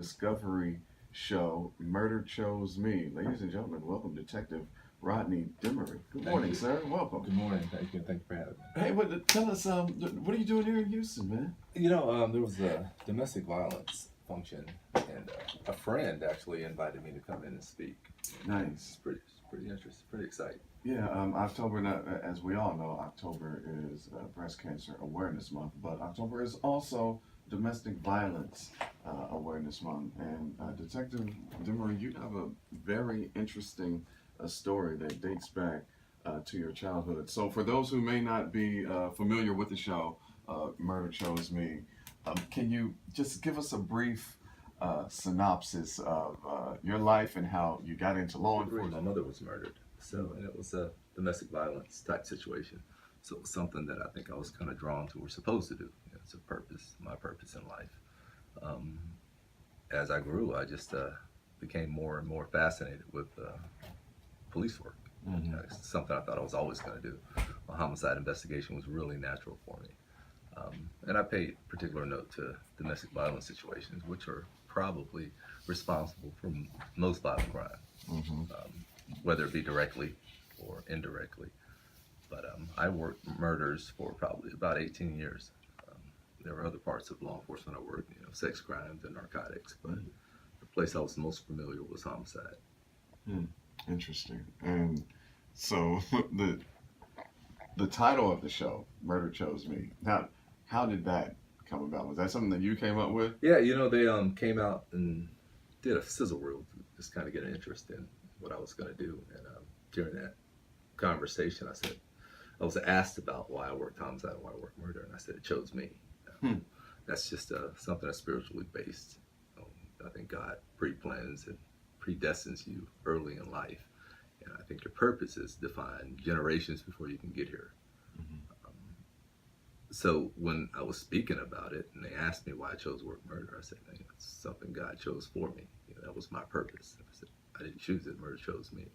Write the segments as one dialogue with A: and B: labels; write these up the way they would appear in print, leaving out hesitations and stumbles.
A: Discovery show, Murder Chose Me. Ladies and gentlemen, welcome Detective Rodney Demery. Good
B: Thank
A: morning,
B: you.
A: sir. Welcome.
B: Good morning. Thank you. Thank you for having me.
A: Hey, tell us, what are you doing here in Houston, man?
B: There was a domestic violence function, and a friend actually invited me to come in and speak.
A: Nice.
B: It's pretty interesting, pretty exciting.
A: Yeah, October, as we all know, October is Breast Cancer Awareness Month, but October is also Domestic Violence Awareness Month. And Detective Demery, you have a very interesting story that dates back to your childhood. So, for those who may not be familiar with the show, Murder Chose Me, can you just give us a brief synopsis of your life and how you got into law
B: My
A: enforcement?
B: mother was murdered, and it was a domestic violence type situation. So it was something that I think I was kind of drawn to or supposed to do. It's a purpose, my purpose in life. Um, as I grew, I just became more and more fascinated with police work.
A: Mm-hmm.
B: It's something I thought I was always going to do. A homicide investigation was really natural for me. And I paid particular note to domestic violence situations, which are probably responsible for most violent crime,
A: Mm-hmm.
B: whether it be directly or indirectly. But I worked murders for probably about 18 years. Um, there were other parts of law enforcement I worked, sex crimes and narcotics, but the place I was most familiar was homicide.
A: Hmm. Interesting. And so the title of the show, Murder Chose Me. Now, how did that come about? Was that something that you came up with?
B: Yeah, they came out and did a sizzle reel to just kind of get an interest in what I was going to do. And during that conversation, I was asked about why I worked homicide and why I worked murder, and I said it chose me.
A: Hmm.
B: That's just something that's spiritually based. Um, I think God pre-plans and predestines you early in life, and I think your purpose is defined generations before you can get here.
A: Mm-hmm.
B: Um, so when I was speaking about it, and they asked me why I chose work murder, I said, "Man, it's something God chose for me. That was my purpose." I said, "I didn't choose it; murder chose me,"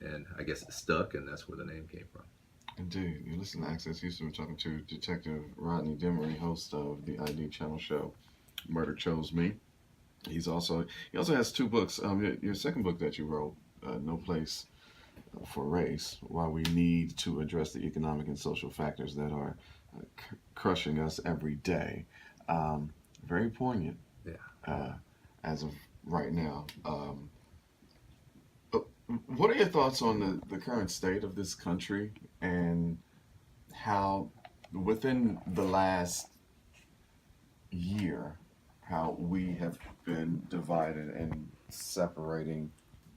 B: and I guess it stuck, and that's where the name came from.
A: Indeed. You listen to Access Houston. We're talking to Detective Rodney Demery, host of the ID channel show, Murder Chose Me. He also has two books. Your second book that you wrote, No Place for Race, Why We Need to Address the Economic and Social Factors That Are Crushing Us Every Day. Very poignant
B: Yeah.
A: uh, as of right now. Uh, what are your thoughts on the current state of this country and how, within the last year, how we have been divided and separating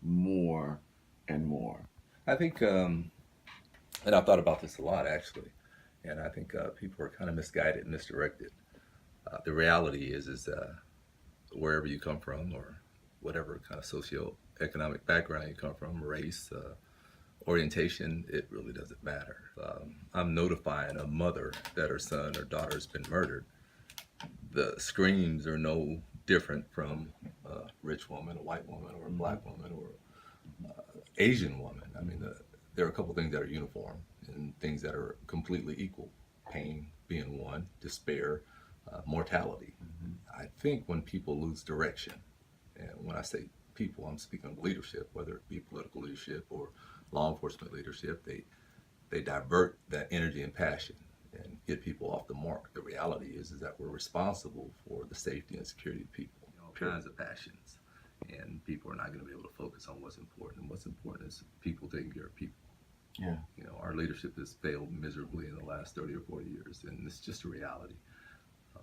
A: more and more?
B: I think, and I've thought about this a lot actually, and I think people are kind of misguided and misdirected. The reality is wherever you come from, or whatever kind of socioeconomic background you come from, race, orientation, it really doesn't matter. I'm notifying a mother that her son or daughter has been murdered. The screams are no different from a rich woman, a white woman, or a black woman, or Asian woman. I mean, there are a couple things that are uniform and things that are completely equal. Pain being one, despair, mortality.
A: Mm-hmm.
B: I think when people lose direction, and when I say people, I'm speaking of leadership, whether it be political leadership or law enforcement leadership, they divert that energy and passion and get people off the mark. The reality is that we're responsible for the safety and security of people. All kinds of passions, and people are not going to be able to focus on what's important. And what's important is people taking care of people.
A: Yeah.
B: Our leadership has failed miserably in the last 30 or 40 years, and it's just a reality. Um,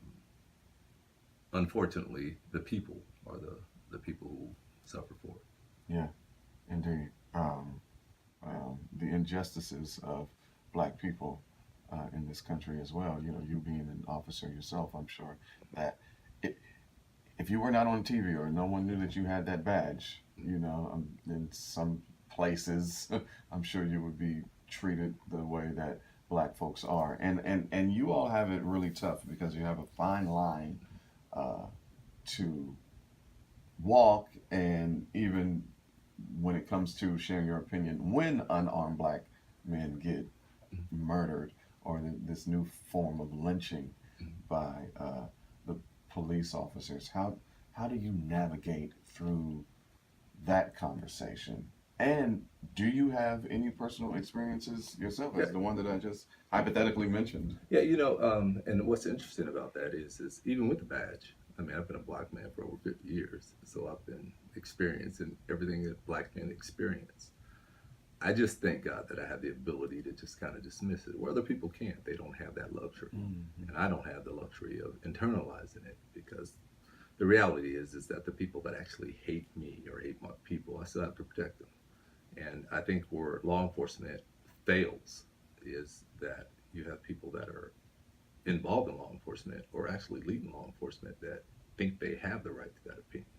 B: Unfortunately, the people are the people who suffer for it.
A: Yeah, indeed. The injustices of black people in this country as well. You being an officer yourself, I'm sure that it, if you were not on TV or no one knew that you had that badge, in some places, I'm sure you would be treated the way that black folks are. And you all have it really tough because you have a fine line uh, to walk, and even when it comes to sharing your opinion when unarmed black men get murdered, or this new form of lynching by the police officers. how do you navigate through that conversation? And do you have any personal experiences yourself,
B: Yeah,
A: as the one that I just hypothetically mentioned?
B: yeah, and what's interesting about that is even with the badge. I mean, I've been a black man for over 50 years, so I've been experiencing everything that black men experience. I just thank God that I have the ability to just kind of dismiss it, where other people can't. They don't have that luxury,
A: Mm-hmm.
B: and I don't have the luxury of internalizing it because the reality is that the people that actually hate me or hate my people, I still have to protect them. And I think where law enforcement fails is that you have people that are involved in law enforcement or actually leading law enforcement that think they have the right to that opinion.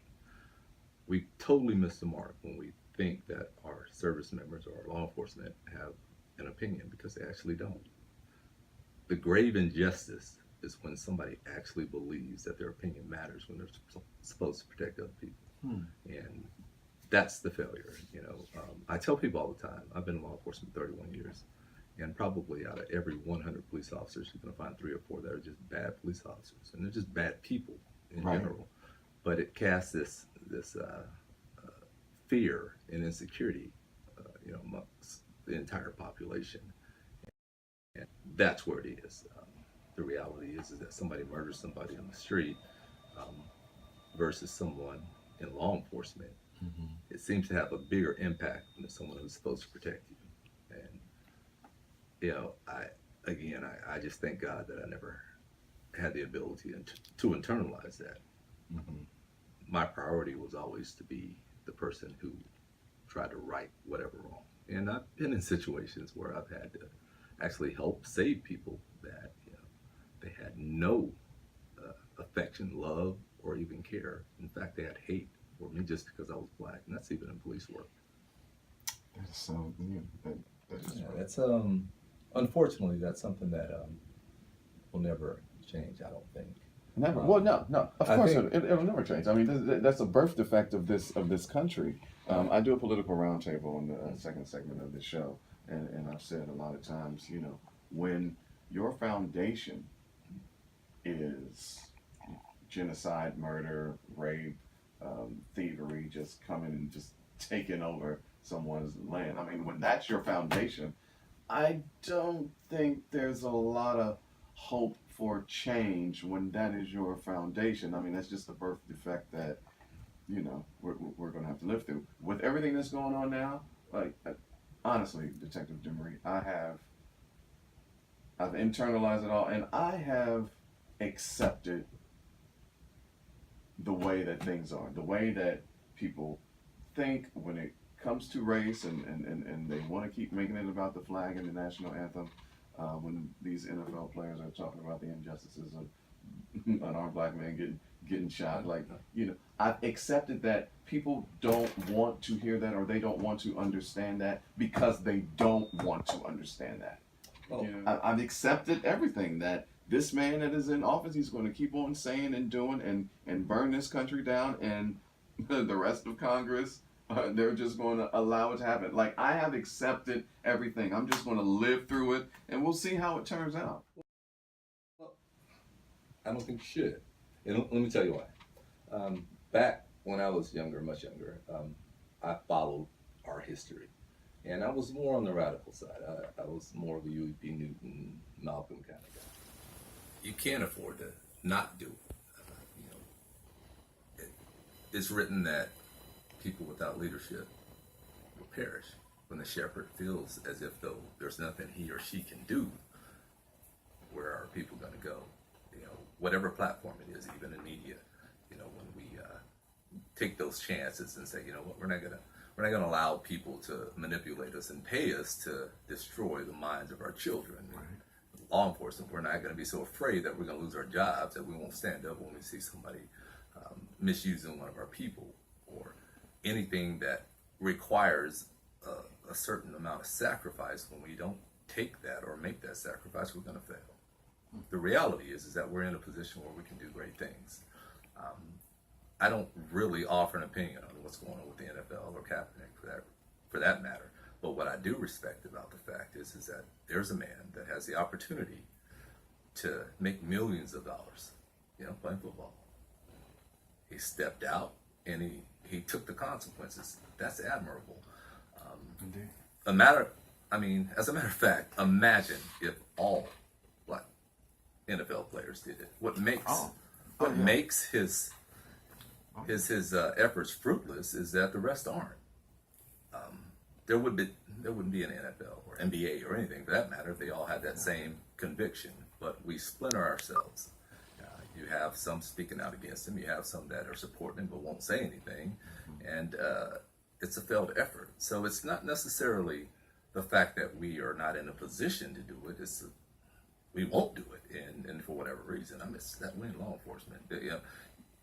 B: We totally miss the mark when we think that our service members or our law enforcement have an opinion because they actually don't. The grave injustice is when somebody actually believes that their opinion matters when they're supposed to protect other people.
A: Hmm.
B: And that's the failure. I tell people all the time, I've been in law enforcement 31 years, and probably out of every 100 police officers, you're going to find 3 or 4 that are just bad police officers, and they're just bad people in
A: Right.
B: general. But it casts this fear and insecurity, amongst the entire population, and that's where it is. The reality is that somebody murders somebody on the street um, versus someone in law enforcement.
A: Mm-hmm.
B: It seems to have a bigger impact than someone who's supposed to protect you. And I just thank God that I never had the ability to internalize that.
A: Mm-hmm.
B: My priority was always to be the person who tried to right whatever wrong. And I've been in situations where I've had to actually help save people that they had no affection, love, or even care. In fact, they had hate for me just because I was black, and that's even in police work.
A: That's so, yeah, that is
B: Yeah,
A: right.
B: that's unfortunately that's something that will never change. I don't think.
A: Never. Well,
B: Um,
A: no, no. Of
B: I
A: course,
B: think
A: it'll never change. I mean, that's a birth defect of this country.
B: right.
A: I do a political roundtable in the second segment of the show, and I've said a lot of times, when your foundation is genocide, murder, rape, thievery, just coming and just taking over someone's land. I mean, when that's your foundation, I don't think there's a lot of hope for change when that is your foundation. I mean, that's just a birth defect that, we're going to have to live through. With everything that's going on now, like, honestly, Detective Demery, I've internalized it all, and I have accepted the way that things are, the way that people think when it comes to race, and they want to keep making it about the flag and the national anthem. When these NFL players are talking about the injustices of unarmed black men getting shot, like, I've accepted that people don't want to hear that, or they don't want to understand that because they don't want to understand that.
B: Well,
A: I've accepted everything that this man that is in office, he's going to keep on saying and doing and burn this country down, and the rest of Congress, they're just going to allow it to happen. Like, I have accepted everything. I'm just going to live through it, and we'll see how it turns out.
B: well, I don't think you should. And let me tell you why. Back when I was younger, much younger, I followed our history. And I was more on the radical side. I was more of a UEP Newton, Malcolm kind of guy. You can't afford to not do it. It's written that people without leadership will perish. When the shepherd feels as if though there's nothing he or she can do, where are people going to go? Whatever platform it is, even in media. When we take those chances and say, what, we're not gonna allow people to manipulate us and pay us to destroy the minds of our children.
A: Right.
B: Law enforcement, we're not going to be so afraid that we're going to lose our jobs that we won't stand up when we see somebody misusing one of our people, or anything that requires a certain amount of sacrifice. When we don't take that or make that sacrifice, we're going to fail. The reality is that we're in a position where we can do great things. I don't really offer an opinion on what's going on with the NFL or Kaepernick for that matter. But what I do respect about the fact is that there's a man that has the opportunity to make millions of dollars, playing football. he stepped out and he took the consequences. That's admirable.
A: Indeed.
B: As a matter of fact, imagine if all black NFL players did it. What makes his efforts fruitless is that the rest aren't. There wouldn't be an NFL or NBA or anything for that matter if they all had that same conviction. But we splinter ourselves. You have some speaking out against him. You have some that are supporting him but won't say anything, and it's a failed effort. So it's not necessarily the fact that we are not in a position to do it. It's we won't do it, and for whatever reason. That we're in law enforcement.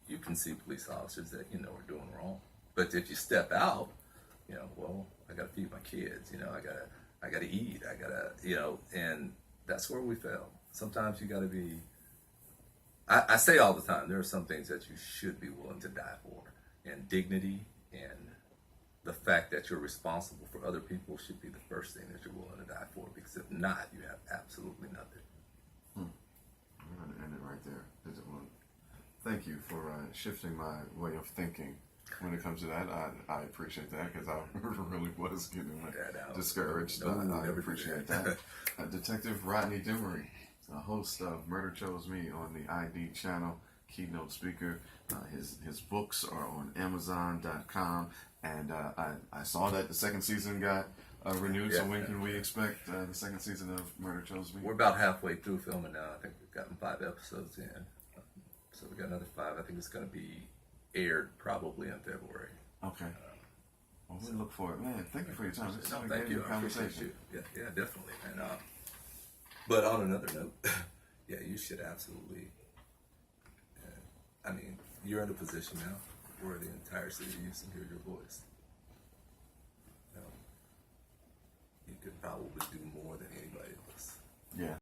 B: You can see police officers that are doing wrong, but if you step out, well, I got to feed my kids. I gotta eat. I gotta, and that's where we fail. Sometimes you got to be. I say all the time, there are some things that you should be willing to die for, and dignity and the fact that you're responsible for other people should be the first thing that you're willing to die for, because if not, you have absolutely nothing.
A: I'm going to end it right there. Thank you for shifting my way of thinking when it comes to that. I appreciate that, because I really was getting discouraged. I appreciate that. Detective Rodney Demery, host of Murder Chose Me on the ID channel, keynote speaker. His books are on Amazon.com, and I saw that the second season got renewed. So when can we expect the second season of Murder Chose Me?
B: We're about halfway through filming now. I think we've gotten 5 episodes in, so we got another 5. I think it's going to be aired probably in February.
A: Okay. Well, we look forward, man. Thank you for your time. This
B: No,
A: is a
B: thank you.
A: great
B: I appreciate
A: conversation.
B: you. Yeah, definitely. And but on another note, yeah, you should absolutely. You're in a position now where the entire city needs to hear your voice. You could probably do more than anybody else.
A: Yeah.